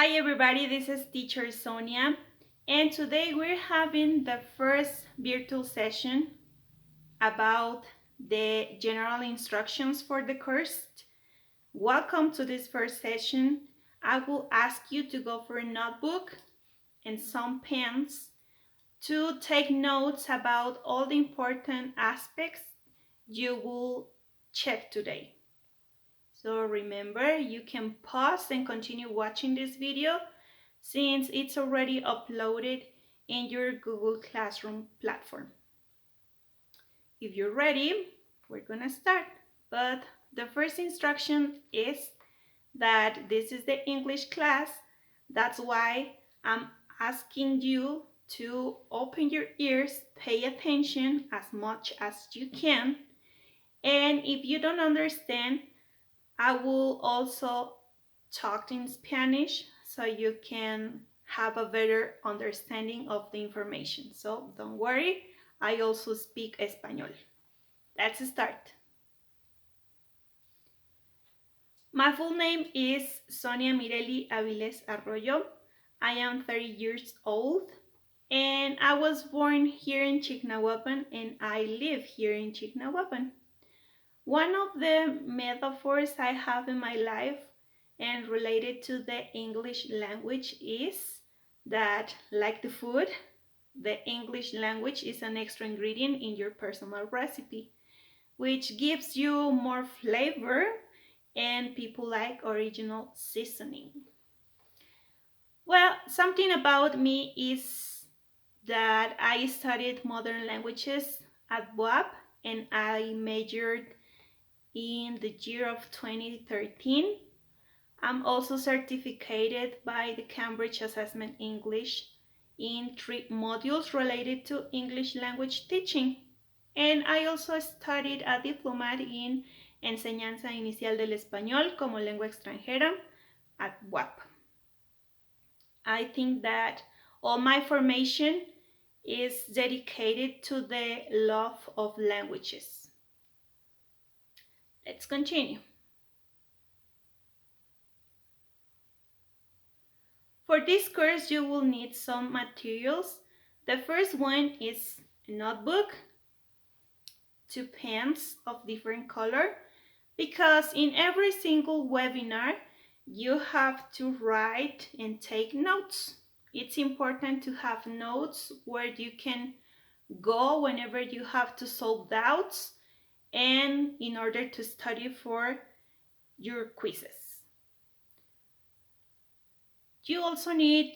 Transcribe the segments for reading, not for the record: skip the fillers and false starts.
Hi everybody, this is teacher Sonia, and today we're having the first virtual session about the general instructions for the course. Welcome to this first session. I will ask you to go for a notebook and some pens to take notes about all the important aspects you will check today. So remember, you can pause and continue watching this video since it's already uploaded in your Google Classroom platform. If you're ready, we're gonna start. But the first instruction is that this is the English class. That's why I'm asking you to open your ears, pay attention as much as you can. And if you don't understand, I will also talk in Spanish so you can have a better understanding of the information. So don't worry, I also speak Espanol. Let's start. My full name is Sonia Mireli Aviles Arroyo. I am 30 years old and I was born here in Chignahuapan and I live here in Chignahuapan. One of the metaphors I have in my life and related to the English language is that, like the food, the English language is an extra ingredient in your personal recipe, which gives you more flavor and people like original seasoning. Well, something about me is that I studied modern languages at WAP and I majored in the year of 2013. I'm also certificated by the Cambridge Assessment English in 3 modules related to English language teaching. And I also studied a diploma in Enseñanza Inicial del Español como Lengua Extranjera at WAP. I think that all my formation is dedicated to the love of languages. Let's continue. For this course, you will need some materials. The first one is a notebook, 2 pens of different color, because in every single webinar, you have to write and take notes. It's important to have notes where you can go whenever you have to solve doubts and in order to study for your quizzes. You also need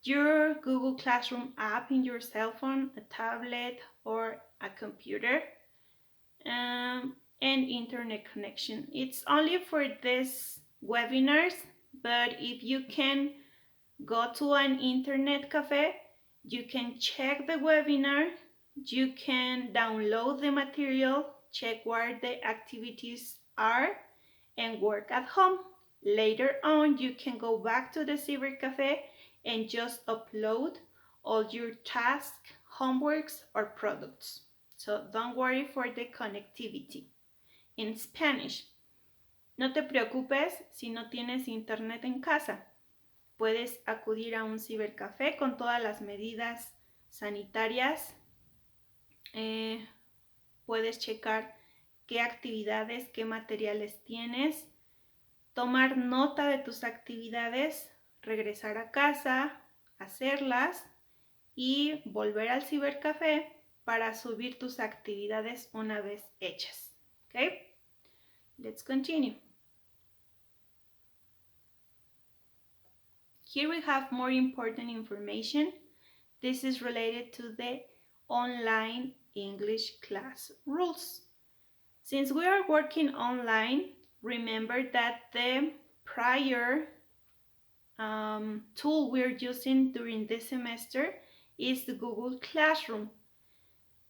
your Google Classroom app in your cell phone, a tablet, or a computer, and internet connection. It's only for these webinars, but if you can go to an internet cafe, you can check the webinar, you can download the material, check where the activities are, and work at home. Later on, you can go back to the cyber cafe and just upload all your tasks, homeworks, or products. So don't worry for the connectivity. In Spanish, no te preocupes si no tienes internet en casa. Puedes acudir a un cibercafé con todas las medidas sanitarias. Puedes checar qué actividades, qué materiales tienes, tomar nota de tus actividades, regresar a casa, hacerlas y volver al cibercafé para subir tus actividades una vez hechas. Okay? Let's continue. Here we have more important information. This is related to the online English class rules. Since we are working online, remember that the prior tool we're using during this semester is the Google Classroom.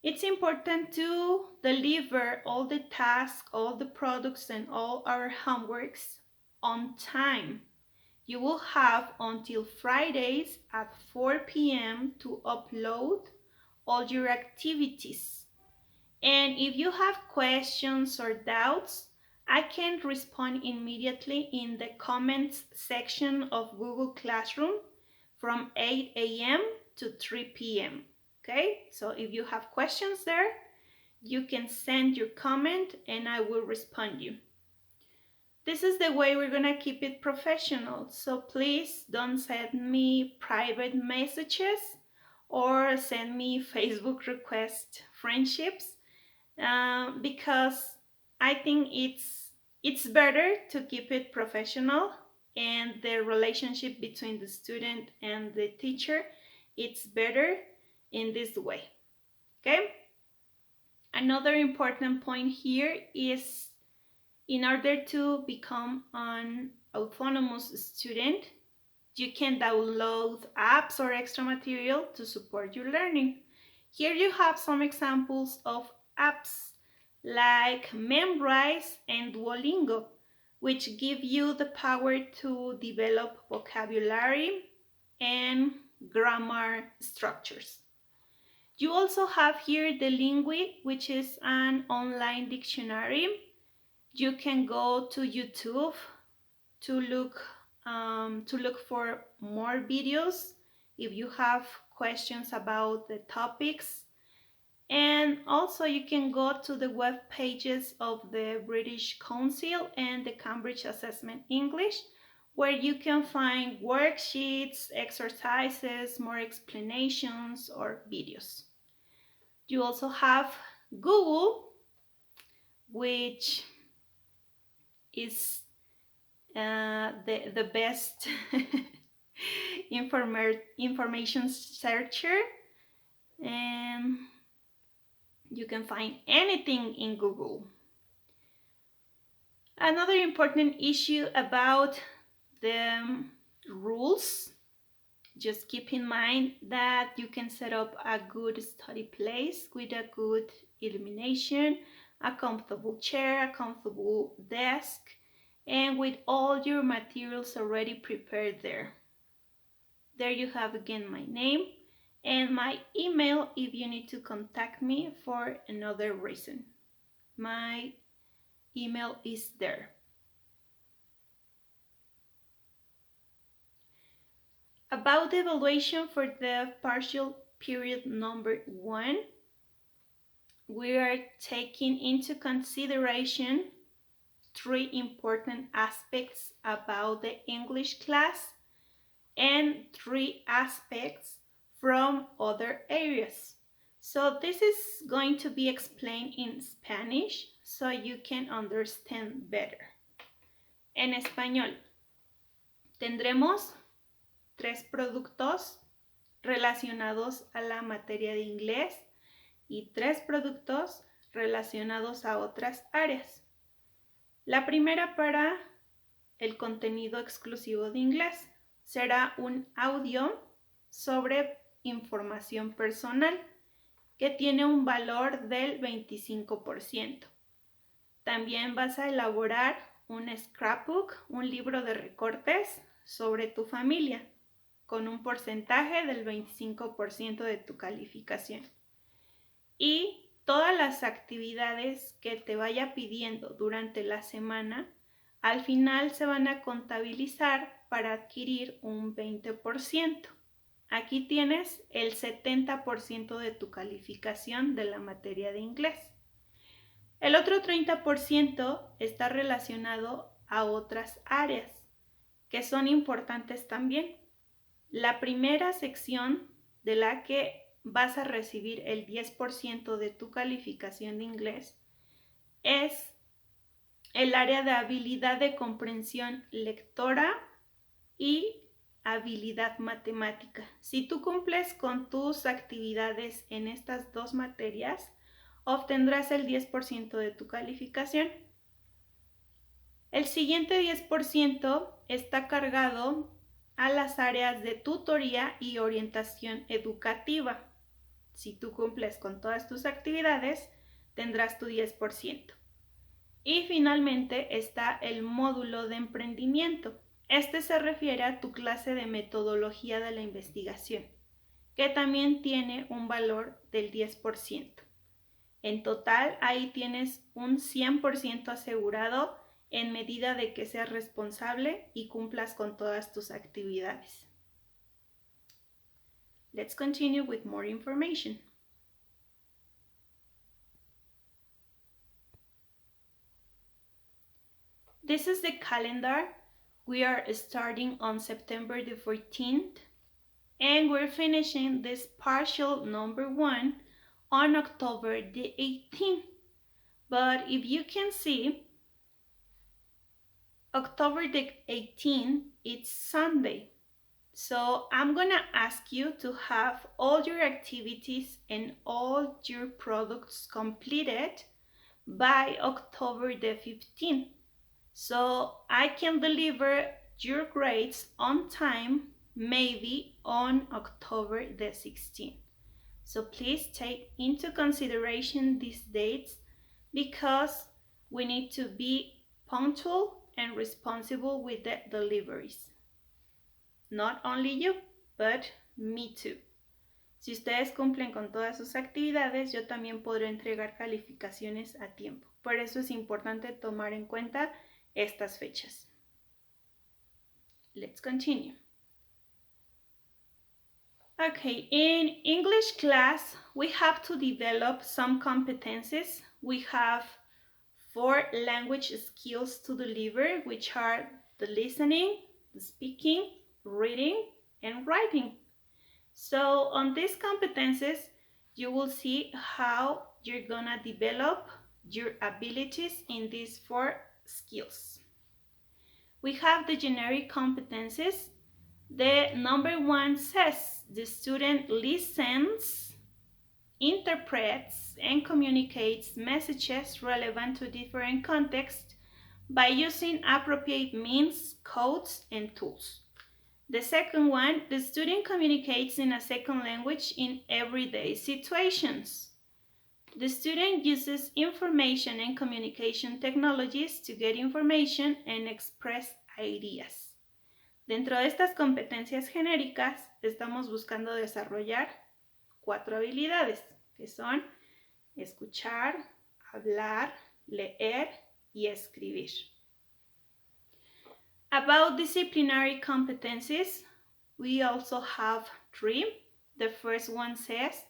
It's important to deliver all the tasks, all the products, and all our homeworks on time. You will have until Fridays at 4 p.m. to upload all your activities. And if you have questions or doubts, I can respond immediately in the comments section of Google Classroom from 8 a.m. to 3 p.m. Okay, so if you have questions there, you can send your comment and I will respond you. This is the way we're gonna keep it professional, so please don't send me private messages or send me Facebook request friendships, because I think it's better to keep it professional, and the relationship between the student and the teacher, it's better in this way. Okay, another important point here is, in order to become an autonomous student, you can download apps or extra material to support your learning. Here you have some examples of apps like Memrise and Duolingo, which give you the power to develop vocabulary and grammar structures. You also have here the Lingui, which is an online dictionary. You can go to YouTube to look for more videos if you have questions about the topics. And also you can go to the web pages of the British Council and the Cambridge Assessment English, where you can find worksheets, exercises, more explanations, or videos. You also have Google, which is the best information searcher, and you can find anything in Google. Another important issue about the rules, just keep in mind that you can set up a good study place with a good illumination, a comfortable chair, a comfortable desk, and with all your materials already prepared there. There you have again my name and my email if you need to contact me for another reason. My email is there. About the evaluation for the partial period number 1, we are taking into consideration 3 important aspects about the English class and 3 aspects from other areas. So this is going to be explained in Spanish so you can understand better. En español, tendremos 3 productos relacionados a la materia de inglés y 3 productos relacionados a otras áreas. La primera, para el contenido exclusivo de inglés, será un audio sobre información personal que tiene un valor del 25%. También vas a elaborar un scrapbook, un libro de recortes sobre tu familia, con un porcentaje del 25% de tu calificación. Y todas las actividades que te vaya pidiendo durante la semana, al final se van a contabilizar para adquirir un 20%. Aquí tienes el 70% de tu calificación de la materia de inglés. El otro 30% está relacionado a otras áreas que son importantes también. La primera sección, de la que vas a recibir el 10% de tu calificación de inglés, es el área de habilidad de comprensión lectora y habilidad matemática. Si tú cumples con tus actividades en estas 2 materias, obtendrás el 10% de tu calificación. El siguiente 10% está cargado a las áreas de tutoría y orientación educativa. Si tú cumples con todas tus actividades, tendrás tu 10%. Y finalmente está el módulo de emprendimiento. Este se refiere a tu clase de metodología de la investigación, que también tiene un valor del 10%. En total, ahí tienes un 100% asegurado en medida de que seas responsable y cumplas con todas tus actividades. Let's continue with more information. This is the calendar. We are starting on September the 14th and we're finishing this partial number 1 on October the 18th. But if you can see, October the 18th, it's Sunday. So I'm gonna ask you to have all your activities and all your products completed by October the 15th. So I can deliver your grades on time, maybe on October the 16th. So please take into consideration these dates because we need to be punctual and responsible with the deliveries. Not only you, but me too. Si ustedes cumplen con todas sus actividades, yo también podré entregar calificaciones a tiempo. Por eso es importante tomar en cuenta estas fechas. Let's continue. Okay, in English class, we have to develop some competencies. We have 4 language skills to deliver, which are the listening, the speaking, reading, and writing. So on these competencies, you will see how you're gonna develop your abilities in these 4 skills. We have the generic competencies. The number 1 says the student listens, interprets, and communicates messages relevant to different contexts by using appropriate means, codes, and tools. The second one, the student communicates in a second language in everyday situations. The student uses information and communication technologies to get information and express ideas. Dentro de estas competencias genéricas, estamos buscando desarrollar 4 habilidades, que son escuchar, hablar, leer y escribir. About disciplinary competencies, we also have 3. The first one says,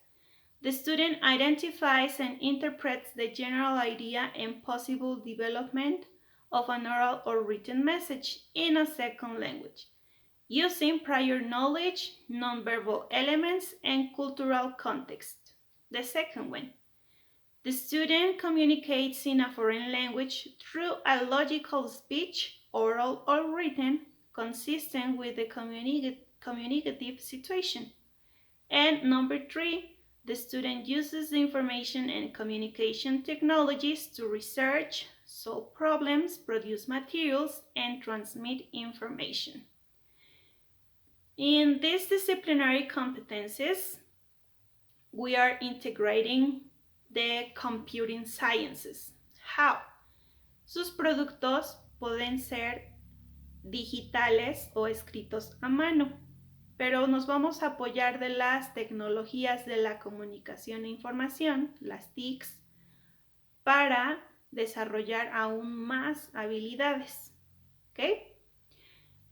the student identifies and interprets the general idea and possible development of an oral or written message in a second language, using prior knowledge, nonverbal elements, and cultural context. The second one, the student communicates in a foreign language through a logical speech, oral or written, consistent with the communicative situation. And number 3, the student uses the information and communication technologies to research, solve problems, produce materials, and transmit information. In these disciplinary competencies, we are integrating the computing sciences. How? Sus productos pueden ser digitales o escritos a mano, pero nos vamos a apoyar de las tecnologías de la comunicación e información, las TICs, para desarrollar aún más habilidades. Okay?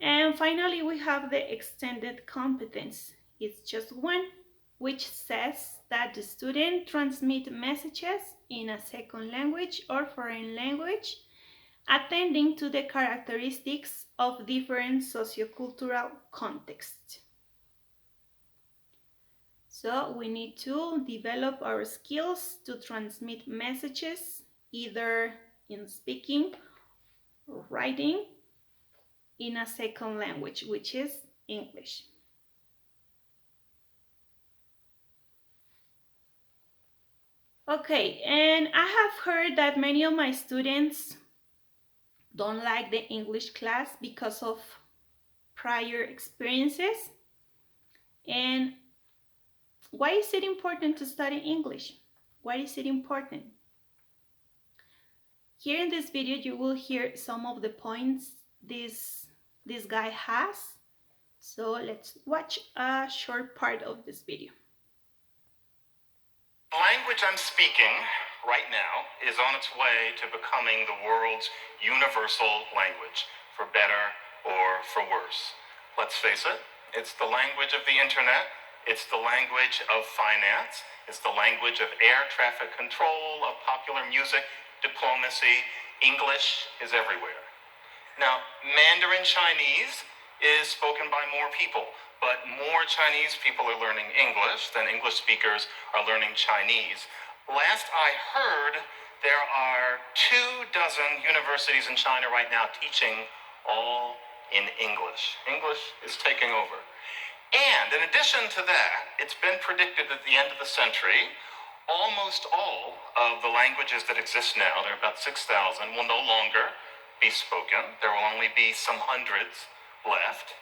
And finally, we have the extended competence. It's just one, which says that the student transmits messages in a second language or foreign language, attending to the characteristics of different sociocultural contexts. So we need to develop our skills to transmit messages either in speaking or writing in a second language, which is English. Okay, and I have heard that many of my students don't like the English class because of prior experiences. And why is it important to study English? Why is it important? Here in this video, you will hear some of the points this guy has. So let's watch a short part of this video. The language I'm speaking right now, is on its way to becoming the world's universal language, for better or for worse. Let's face it, it's the language of the internet, it's the language of finance, it's the language of air traffic control, of popular music, diplomacy. English is everywhere. Now, Mandarin Chinese is spoken by more people, but more Chinese people are learning English than English speakers are learning Chinese. Last I heard, there are 24 universities in China right now teaching all in English. English is taking over. And in addition to that, it's been predicted that at the end of the century, almost all of the languages that exist now, there are about 6,000, will no longer be spoken. There will only be some hundreds left.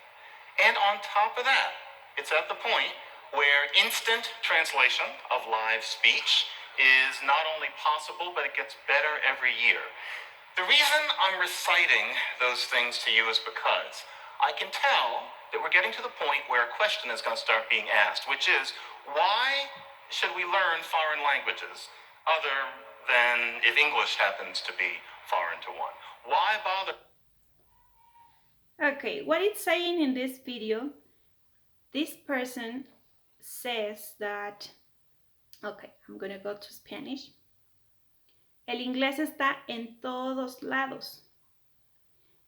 And on top of that, it's at the point where instant translation of live speech is not only possible, but it gets better every year. The reason I'm reciting those things to you is because I can tell that we're getting to the point where a question is going to start being asked, which is, why should we learn foreign languages other than if English happens to be foreign to one? Why bother? Okay, what it's saying in this video, this person says that, okay, I'm gonna go to Spanish. El inglés está en todos lados.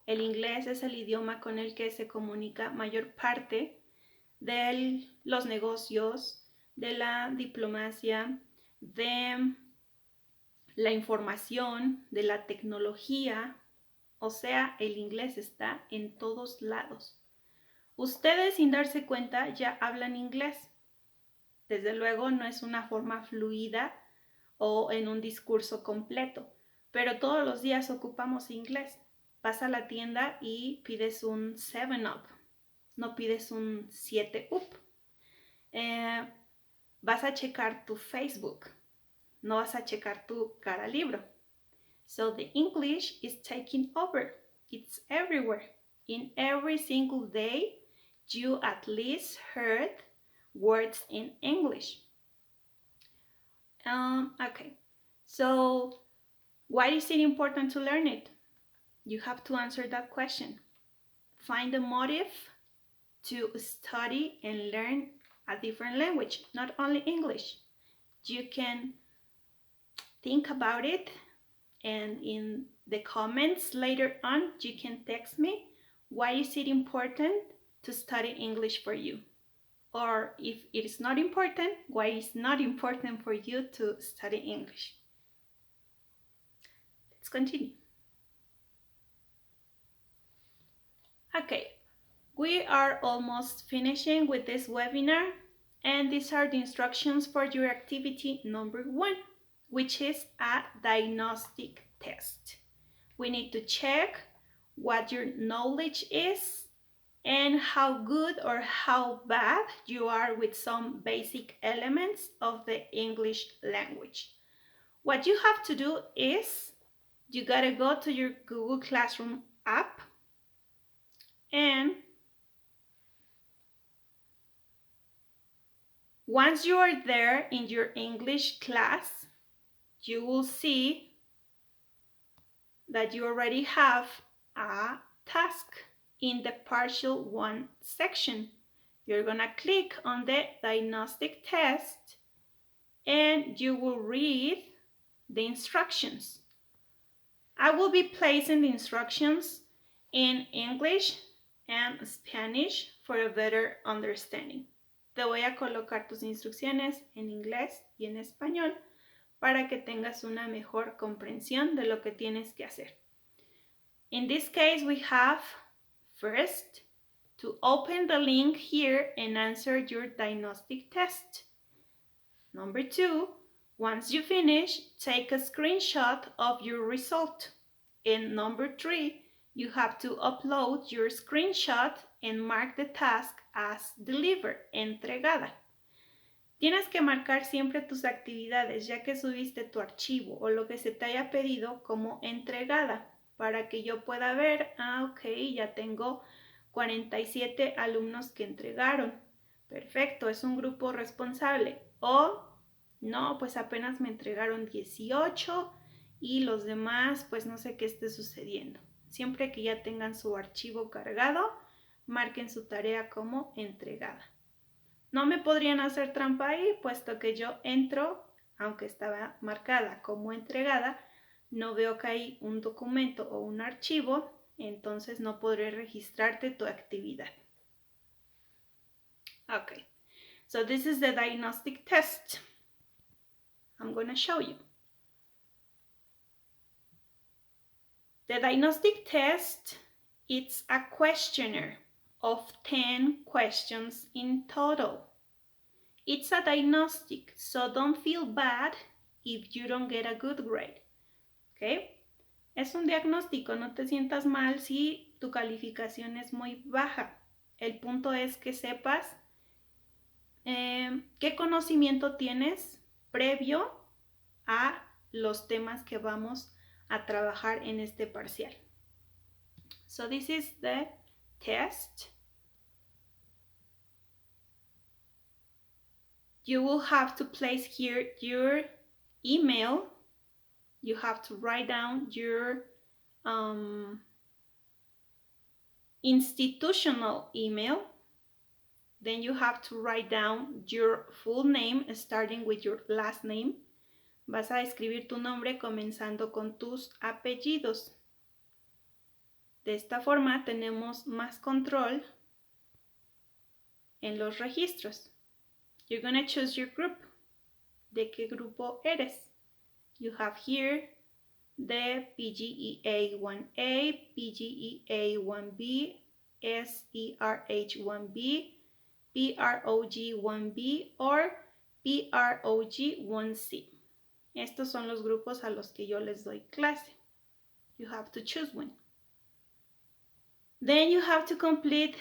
El inglés es el idioma con el que se comunica mayor parte de los negocios, de la diplomacia, de la información, de la tecnología. O sea, el inglés está en todos lados. Ustedes, sin darse cuenta, ya hablan inglés. Desde luego no es una forma fluida o en un discurso completo, pero todos los días ocupamos inglés. Vas a la tienda y pides un 7-Up, no pides un 7-Up. Vas a checar tu Facebook, no vas a checar tu cara libro. So the English is taking over. It's everywhere. In every single day, you at least heard words in English. Okay, so why is it important to learn it? You have to answer that question. Find a motive to study and learn a different language, not only English. You can think about it, and in the comments later on, you can text me why is it important to study English for you. Or if it is not important, why it's not important for you to study English. Let's continue. Okay, we are almost finishing with this webinar, and these are the instructions for your activity number 1, which is a diagnostic test. We need to check what your knowledge is and how good or how bad you are with some basic elements of the English language. What you have to do is you gotta go to your Google Classroom app, and once you are there in your English class, you will see that you already have a task in the partial 1 section. You're gonna click on the diagnostic test and you will read the instructions. I will be placing the instructions in English and Spanish for a better understanding. Te voy a colocar tus instrucciones en inglés y en español para que tengas una mejor comprensión de lo que tienes que hacer. In this case, we have first to open the link here and answer your diagnostic test. Number 2, once you finish, take a screenshot of your result. And number 3, you have to upload your screenshot and mark the task as delivered, entregada. Tienes que marcar siempre tus actividades ya que subiste tu archivo o lo que se te haya pedido como entregada para que yo pueda ver, ok, ya tengo 47 alumnos que entregaron. Perfecto, es un grupo responsable. O No, pues apenas me entregaron 18 y los demás, pues no sé qué esté sucediendo. Siempre que ya tengan su archivo cargado, marquen su tarea como entregada. No me podrían hacer trampa ahí, puesto que yo entro, aunque estaba marcada como entregada, no veo que hay un documento o un archivo, entonces no podré registrarte tu actividad. Okay, so this is the diagnostic test. I'm going to show you. The diagnostic test, it's a questionnaire of 10 questions in total. It's a diagnostic, so don't feel bad if you don't get a good grade. ¿Ok? Es un diagnóstico, no te sientas mal si tu calificación es muy baja. El punto es que sepas qué conocimiento tienes previo a los temas que vamos a trabajar en este parcial. So this is the test. You will have to place here your email. You have to write down your institutional email. Then you have to write down your full name starting with your last name. Vas a escribir tu nombre comenzando con tus apellidos. De esta forma tenemos más control en los registros. You're going to choose your group. ¿De qué grupo eres? You have here the PGEA 1A, PGEA 1B, SERH 1B, PROG 1B or PROG 1C. Estos son los grupos a los que yo les doy clase. You have to choose one. Then you have to complete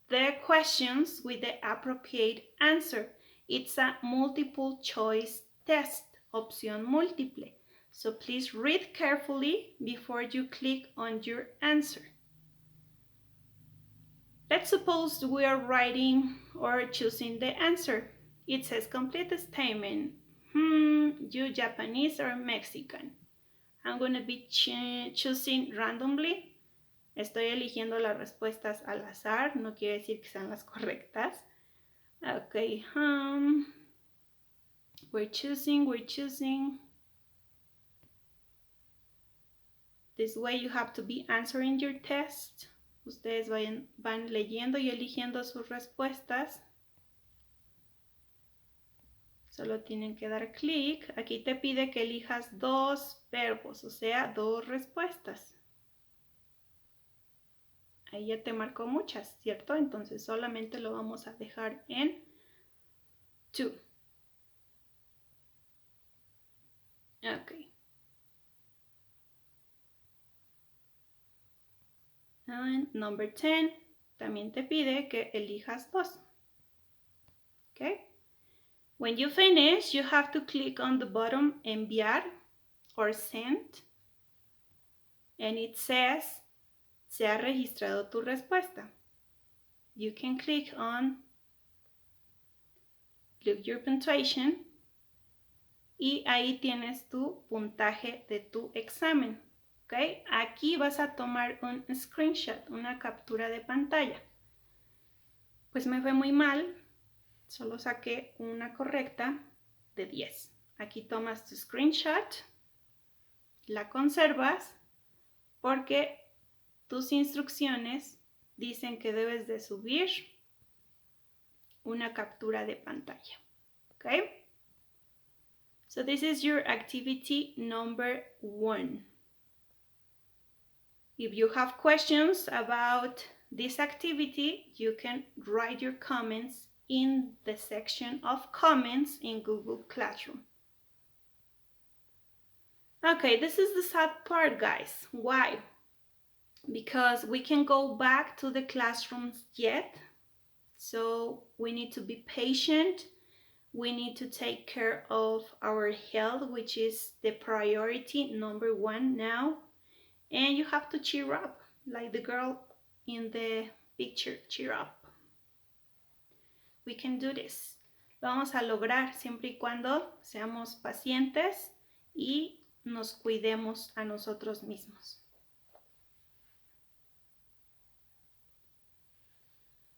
the questions with the appropriate answer. It's a multiple choice test, opción múltiple. So please read carefully before you click on your answer. Let's suppose we are writing or choosing the answer. It says complete the statement. You Japanese or Mexican? I'm going to be choosing randomly. Estoy eligiendo las respuestas al azar, no quiere decir que sean las correctas. Okay, we're choosing. This way you have to be answering your test. Ustedes van leyendo y eligiendo sus respuestas. Solo tienen que dar clic. Aquí te pide que elijas dos verbos, o sea, dos respuestas. Ahí ya te marcó muchas, ¿cierto? Entonces solamente lo vamos a dejar en 2. Ok. And number 10, también te pide que elijas dos. Okay? When you finish, you have to click on the button enviar or send. And it says, se ha registrado tu respuesta. You can click on look your punctuation y ahí tienes tu puntaje de tu examen. ¿Okay? Aquí vas a tomar un screenshot, una captura de pantalla. Pues me fue muy mal, solo saqué una correcta de 10. Aquí tomas tu screenshot, la conservas porque tus instrucciones dicen que debes de subir una captura de pantalla. Okay? So this is your activity number 1. If you have questions about this activity, you can write your comments in the section of comments in Google Classroom. Okay, this is the sad part, guys. Why? Because we can go back to the classrooms yet. So we need to be patient. We need to take care of our health, which is the priority number 1 now. And you have to cheer up, like the girl in the picture, cheer up. We can do this. Lo vamos a lograr siempre y cuando seamos pacientes y nos cuidemos a nosotros mismos.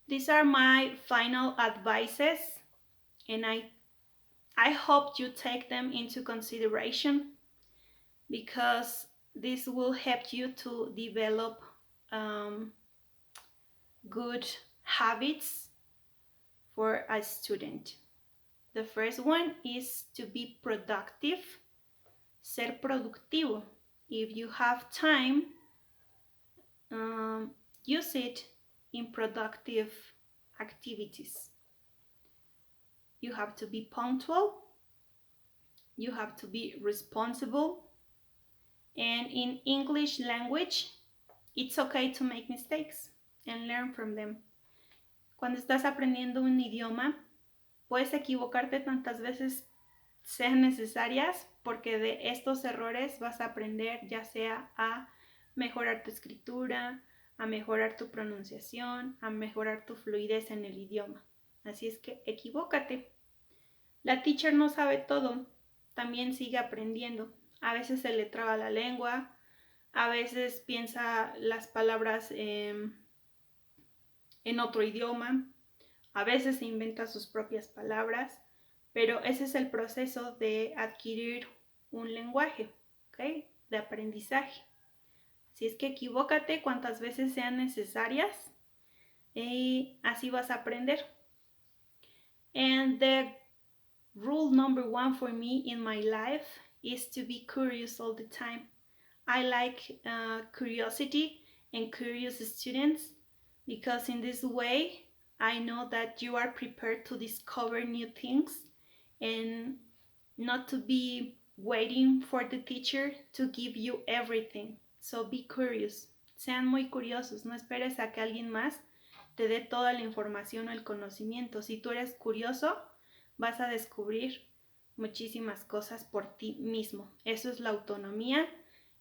These are my final advices, and I hope you take them into consideration because this will help you to develop um, good habits for a student. The first one is to be productive, ser productivo. If you have time, um, use it in productive activities. You have to be punctual, you have to be responsible, and in English language, it's okay to make mistakes and learn from them. Cuando estás aprendiendo un idioma, puedes equivocarte tantas veces sean necesarias porque de estos errores vas a aprender ya sea a mejorar tu escritura, a mejorar tu pronunciación, a mejorar tu fluidez en el idioma. Así es que equivócate. La teacher no sabe todo, también sigue aprendiendo. A veces se le traba la lengua, a veces piensa las palabras en otro idioma, a veces se inventa sus propias palabras, pero ese es el proceso de adquirir un lenguaje, ¿ok? De aprendizaje. Así es que equivócate cuantas veces sean necesarias y así vas a aprender. And the rule number one for me in my life is to be curious all the time. I like curiosity and curious students because in this way I know that you are prepared to discover new things and not to be waiting for the teacher to give you everything. So be curious. Sean muy curiosos. No esperes a que alguien más te dé toda la información o el conocimiento. Si tú eres curioso, vas a descubrir muchísimas cosas por ti mismo. Eso es la autonomía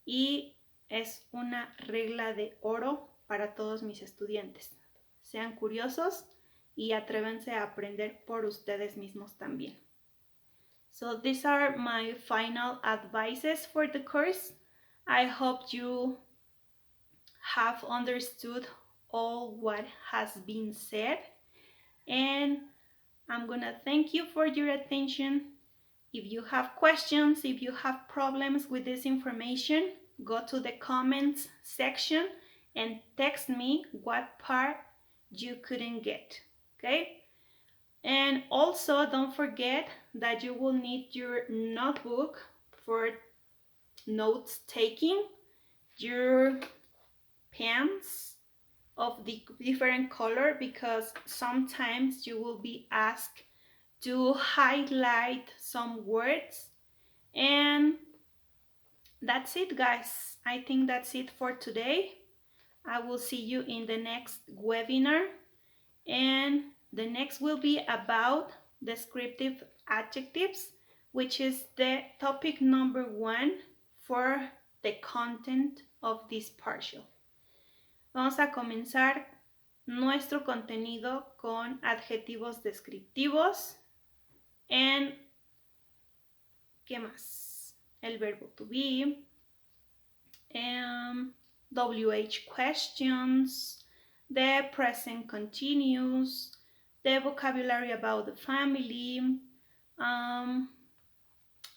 y es una regla de oro para todos mis estudiantes. Sean curiosos y atrévanse a aprender por ustedes mismos también. So these are my final advices for the course. I hope you have understood all what has been said, and I'm gonna thank you for your attention. If you have questions, if you have problems with this information, go to the comments section and text me what part you couldn't get, okay? And also don't forget that you will need your notebook for notes taking, your pens of the different color because sometimes you will be asked to highlight some words. And that's it, guys. I think that's it for today. I will see you in the next webinar, and the next will be about descriptive adjectives, which is the topic number 1 for the content of this partial. Vamos a comenzar nuestro contenido con adjetivos descriptivos en ¿qué más? El verbo to be, WH questions, the present continuous, the vocabulary about the family,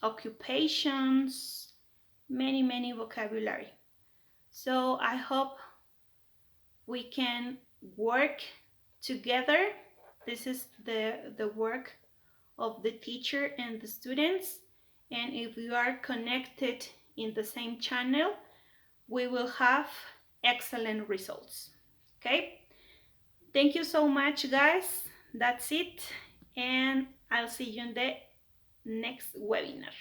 occupations, many vocabulary. So I hope we can work together. This is the work of the teacher and the students. And if we are connected in the same channel, we will have excellent results. Okay? Thank you so much, guys. That's it. And I'll see you in the next webinar.